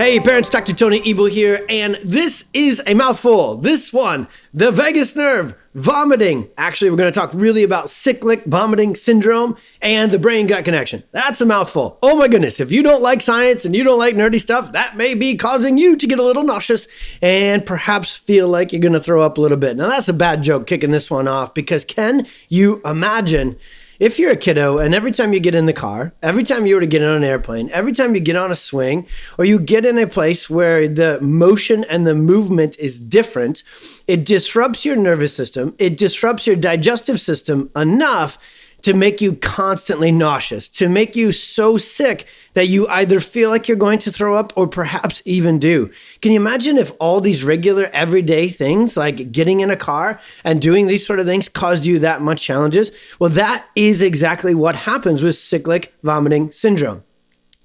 Hey parents, Dr. Tony Ebel here, and this is a mouthful. This one, the vagus nerve, vomiting. Actually, we're going to talk really about cyclic vomiting syndrome and the brain-gut connection. That's a mouthful. Oh my goodness, if you don't like science and you don't like nerdy stuff, that may be causing you to get a little nauseous and perhaps feel like you're going to throw up a little bit. Now that's a bad joke kicking this one off, because can you imagine if you're a kiddo and every time you get in the car, every time you were to get on an airplane, every time you get on a swing, or you get in a place where the motion and the movement is different, it disrupts your nervous system, it disrupts your digestive system enough to make you constantly nauseous, to make you so sick that you either feel like you're going to throw up or perhaps even do. Can you imagine if all these regular everyday things like getting in a car and doing these sort of things caused you that much challenges? Well, that is exactly what happens with cyclic vomiting syndrome.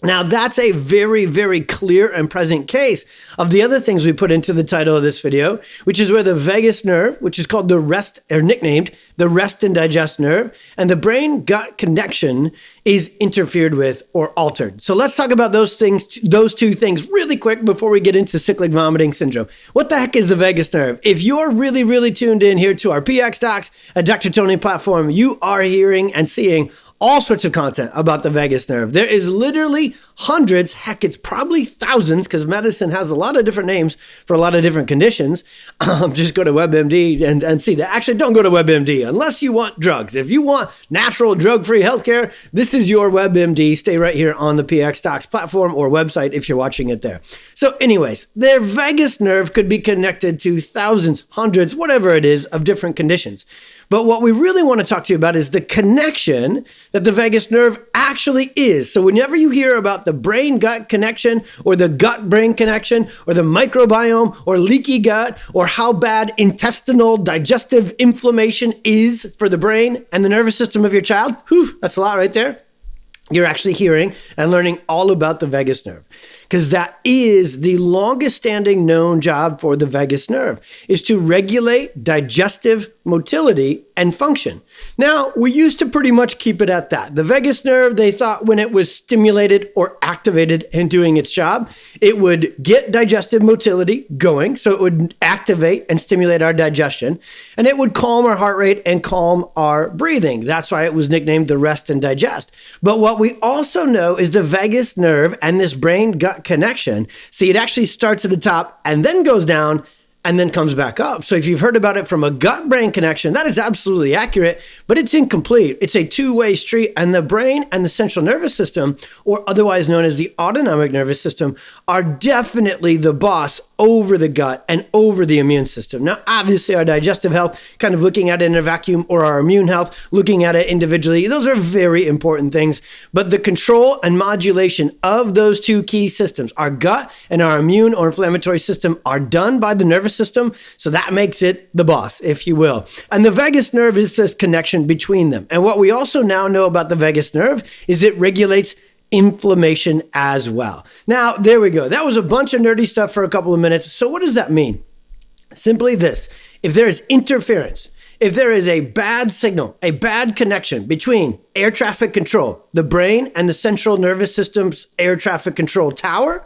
Now, that's a very, very clear and present case of the other things we put into the title of this video, which is where the vagus nerve, which is called the rest, or nicknamed the rest and digest nerve, and the brain-gut connection is interfered with or altered. So let's talk about those things, those two things really quick before we get into cyclic vomiting syndrome. What the heck is the vagus nerve? If you're really, really tuned in here to our PX Docs at Dr. Tony platform, you are hearing and seeing all sorts of content about the vagus nerve. There is literally hundreds, heck, it's probably thousands, because medicine has a lot of different names for a lot of different conditions. Just go to WebMD and see that. Actually, don't go to WebMD unless you want drugs. If you want natural drug-free healthcare, this is your WebMD. Stay right here on the PX Docs platform or website if you're watching it there. So anyways, their vagus nerve could be connected to thousands, hundreds, whatever it is, of different conditions. But what we really want to talk to you about is the connection that the vagus nerve actually is. So whenever you hear about the brain-gut connection or the gut-brain connection or the microbiome or leaky gut or how bad intestinal digestive inflammation is for the brain and the nervous system of your child, whew, that's a lot right there. You're actually hearing and learning all about the vagus nerve, because that is the longest standing known job for the vagus nerve, is to regulate digestive motility and function. Now, we used to pretty much keep it at that. The vagus nerve, they thought when it was stimulated or activated and doing its job, it would get digestive motility going. So it would activate and stimulate our digestion, and it would calm our heart rate and calm our breathing. That's why it was nicknamed the rest and digest. But what we also know is the vagus nerve and this brain-gut connection. See, it actually starts at the top and then goes down and then comes back up. So if you've heard about it from a gut-brain connection, that is absolutely accurate, but it's incomplete. It's a two-way street, and the brain and the central nervous system, or otherwise known as the autonomic nervous system, are definitely the boss over the gut and over the immune system. Now, obviously, our digestive health, kind of looking at it in a vacuum, or our immune health, looking at it individually, those are very important things. But the control and modulation of those two key systems, our gut and our immune or inflammatory system, are done by the nervous system. So that makes it the boss, if you will. And the vagus nerve is this connection between them. And what we also now know about the vagus nerve is it regulates inflammation as well. Now, there we go. That was a bunch of nerdy stuff for a couple of minutes. So what does that mean? Simply this: if there is interference, if there is a bad signal, a bad connection between air traffic control, the brain and the central nervous system's air traffic control tower,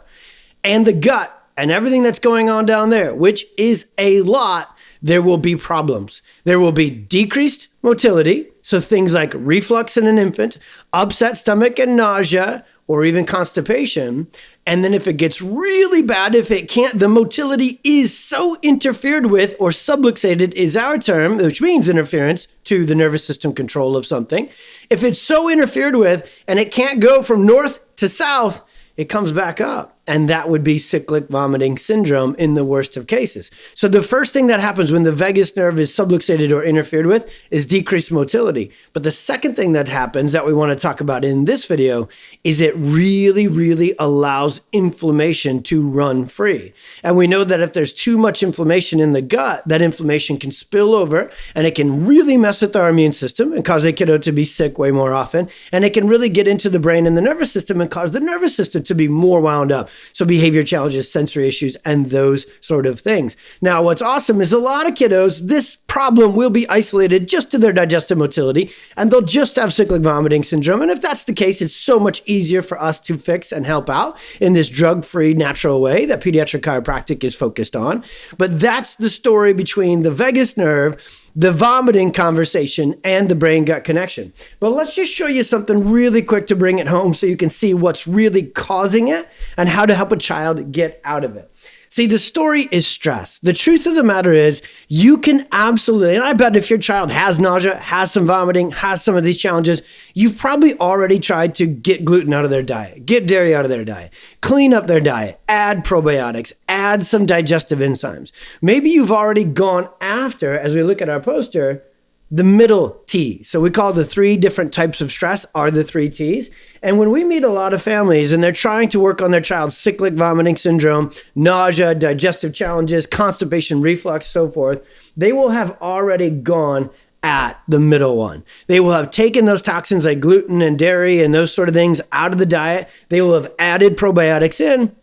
and the gut and everything that's going on down there, which is a lot, there will be problems. There will be decreased motility, so things like reflux in an infant, upset stomach and nausea, or even constipation. And then if it gets really bad, if it can't, the motility is so interfered with, or subluxated is our term, which means interference to the nervous system control of something. If it's so interfered with and it can't go from north to south, it comes back up. And that would be cyclic vomiting syndrome in the worst of cases. So the first thing that happens when the vagus nerve is subluxated or interfered with is decreased motility. But the second thing that happens that we want to talk about in this video is it really, really allows inflammation to run free. And we know that if there's too much inflammation in the gut, that inflammation can spill over, and it can really mess with our immune system and cause a kiddo to be sick way more often. And it can really get into the brain and the nervous system and cause the nervous system to be more wound up. So behavior challenges, sensory issues, and those sort of things. Now, what's awesome is a lot of kiddos, this problem will be isolated just to their digestive motility, and they'll just have cyclic vomiting syndrome. And if that's the case, it's so much easier for us to fix and help out in this drug-free, natural way that pediatric chiropractic is focused on. But that's the story between the vagus nerve, the vomiting conversation, and the brain-gut connection. But let's just show you something really quick to bring it home so you can see what's really causing it and how to help a child get out of it. See, the story is stress. The truth of the matter is you can absolutely, and I bet if your child has nausea, has some vomiting, has some of these challenges, you've probably already tried to get gluten out of their diet, get dairy out of their diet, clean up their diet, add probiotics, add some digestive enzymes. Maybe you've already gone after, as we look at our poster, the middle T. So we call the 3 different types of stress are the 3 T's. And when we meet a lot of families and they're trying to work on their child's cyclic vomiting syndrome, nausea, digestive challenges, constipation, reflux, so forth, they will have already gone at the middle one. They will have taken those toxins like gluten and dairy and those sort of things out of the diet. They will have added probiotics in.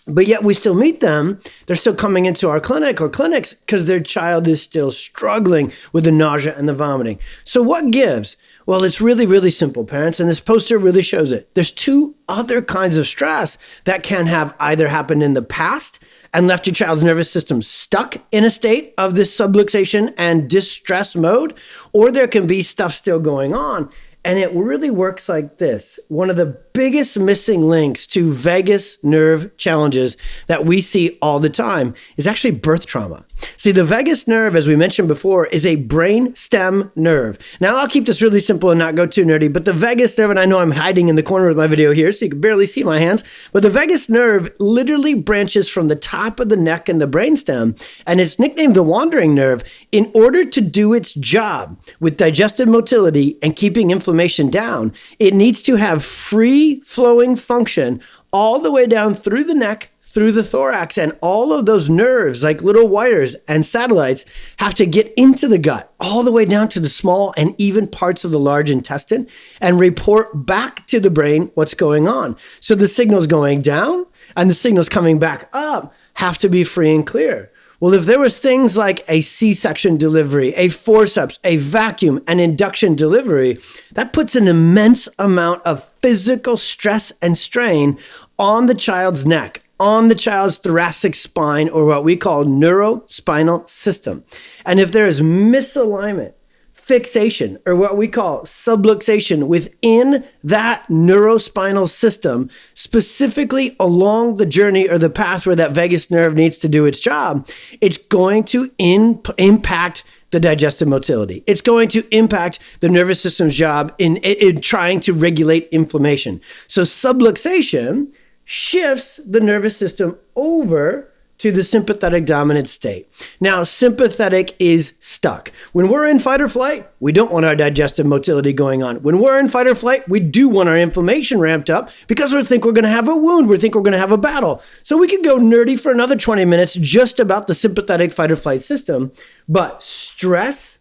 But yet we still meet them. They're still coming into our clinic or clinics because their child is still struggling with the nausea and the vomiting. So what gives? Well, it's really, really simple, parents. And this poster really shows it. There's 2 other kinds of stress that can have either happened in the past and left your child's nervous system stuck in a state of this subluxation and distress mode, or there can be stuff still going on. And it really works like this. One of the biggest missing links to vagus nerve challenges that we see all the time is actually birth trauma. See, the vagus nerve, as we mentioned before, is a brain stem nerve. Now, I'll keep this really simple and not go too nerdy, but the vagus nerve, and I know I'm hiding in the corner of my video here, so you can barely see my hands, but the vagus nerve literally branches from the top of the neck and the brainstem, and it's nicknamed the wandering nerve in order to do its job with digestive motility and keeping inflammation down. It needs to have free-flowing function all the way down through the neck, through the thorax, and all of those nerves, like little wires and satellites, have to get into the gut, all the way down to the small and even parts of the large intestine, and report back to the brain what's going on. So the signals going down and the signals coming back up have to be free and clear. Well, if there was things like a C-section delivery, a forceps, a vacuum, an induction delivery, that puts an immense amount of physical stress and strain on the child's neck, on the child's thoracic spine, or what we call neurospinal system. And if there is misalignment, fixation, or what we call subluxation within that neurospinal system, specifically along the journey or the path where that vagus nerve needs to do its job, it's going to impact the digestive motility. It's going to impact the nervous system's job in trying to regulate inflammation. So subluxation shifts the nervous system over to the sympathetic dominant state. Now, sympathetic is stuck. When we're in fight or flight, we don't want our digestive motility going on. When we're in fight or flight, we do want our inflammation ramped up because we think we're going to have a wound. We think we're going to have a battle. So we could go nerdy for another 20 minutes just about the sympathetic fight or flight system. But stress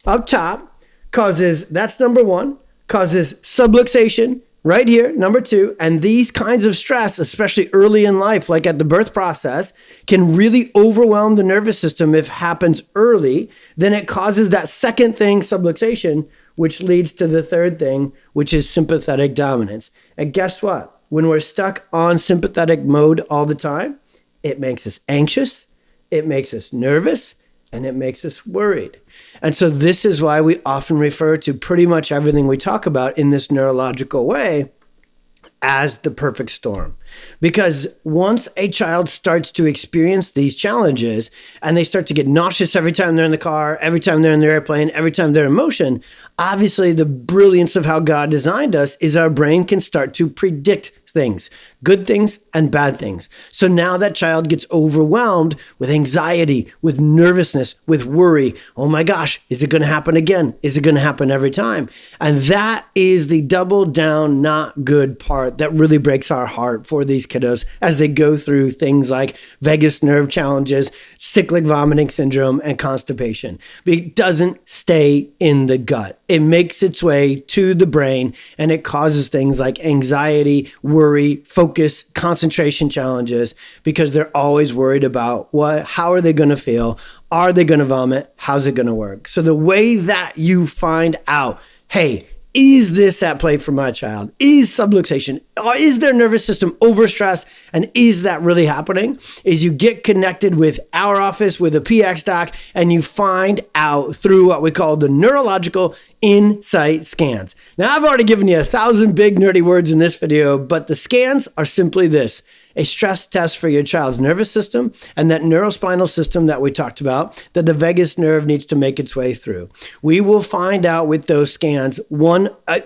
up top causes, that's number 1, causes subluxation, right here, number 2, and these kinds of stress, especially early in life, like at the birth process, can really overwhelm the nervous system if it happens early. Then it causes that second thing, subluxation, which leads to the third thing, which is sympathetic dominance. And guess what? When we're stuck on sympathetic mode all the time, it makes us anxious, it makes us nervous, and it makes us worried. And so this is why we often refer to pretty much everything we talk about in this neurological way as the perfect storm. Because once a child starts to experience these challenges and they start to get nauseous every time they're in the car, every time they're in the airplane, every time they're in motion, obviously the brilliance of how God designed us is our brain can start to predict things, good things and bad things. So now that child gets overwhelmed with anxiety, with nervousness, with worry. Oh my gosh, is it going to happen again? Is it going to happen every time? And that is the double down, not good part that really breaks our heart for these kiddos as they go through things like vagus nerve challenges, cyclic vomiting syndrome, and constipation. It doesn't stay in the gut. It makes its way to the brain and it causes things like anxiety, worry, focus focus, concentration challenges because they're always worried about how are they going to feel? Are they going to vomit? How's it going to work? So the way that you find out, hey, is this at play for my child? Is subluxation? Or is their nervous system overstressed? And is that really happening? Is you get connected with our office, with a PX doc, and you find out through what we call the neurological insight scans. Now, I've already given you 1,000 big nerdy words in this video, but the scans are simply this: a stress test for your child's nervous system and that neurospinal system that we talked about that the vagus nerve needs to make its way through. We will find out with those scans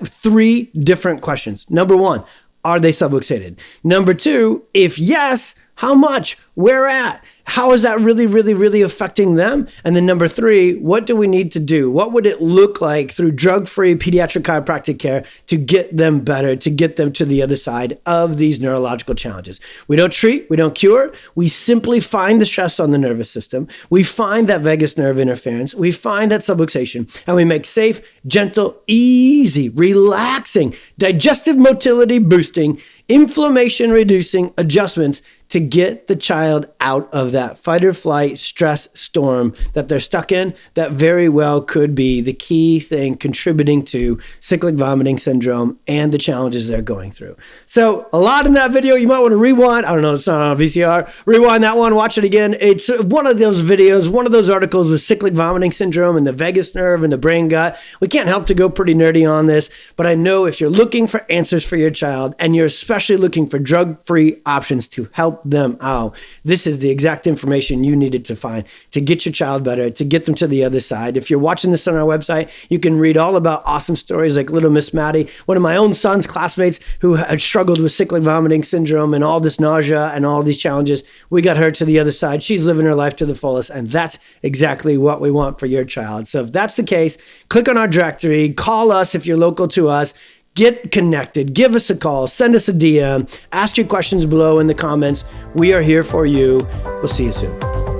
three different questions. Number one, are they subluxated? Number two, if yes, how much? Where at? How is that really affecting them? And then number three, what do we need to do? What would it look like through drug-free pediatric chiropractic care to get them better, to get them to the other side of these neurological challenges? We don't treat, we don't cure. We simply find the stress on the nervous system. We find that vagus nerve interference. We find that subluxation, and we make safe, gentle, easy, relaxing, digestive motility boosting, inflammation reducing adjustments to get the child out of that fight or flight stress storm that they're stuck in that very well could be the key thing contributing to cyclic vomiting syndrome and the challenges they're going through. So a lot in that video. You might want to rewind. I don't know, it's not on VCR. Rewind that one, watch it again. It's one of those videos, one of those articles with cyclic vomiting syndrome and the vagus nerve and the brain gut. We can't help to go pretty nerdy on this, but I know if you're looking for answers for your child and you're especially looking for drug-free options to help them out, this is the exact information you needed to find to get your child better, to get them to the other side. If you're watching this on our website, you can read all about awesome stories like little Miss Maddie, one of my own son's classmates who had struggled with cyclic vomiting syndrome and all this nausea and all these challenges. We got her to the other side. She's living her life to the fullest, and that's exactly what we want for your child. So if that's the case, click on our directory, call us if you're local to us. Get connected, give us a call, send us a DM, ask your questions below in the comments. We are here for you. We'll see you soon.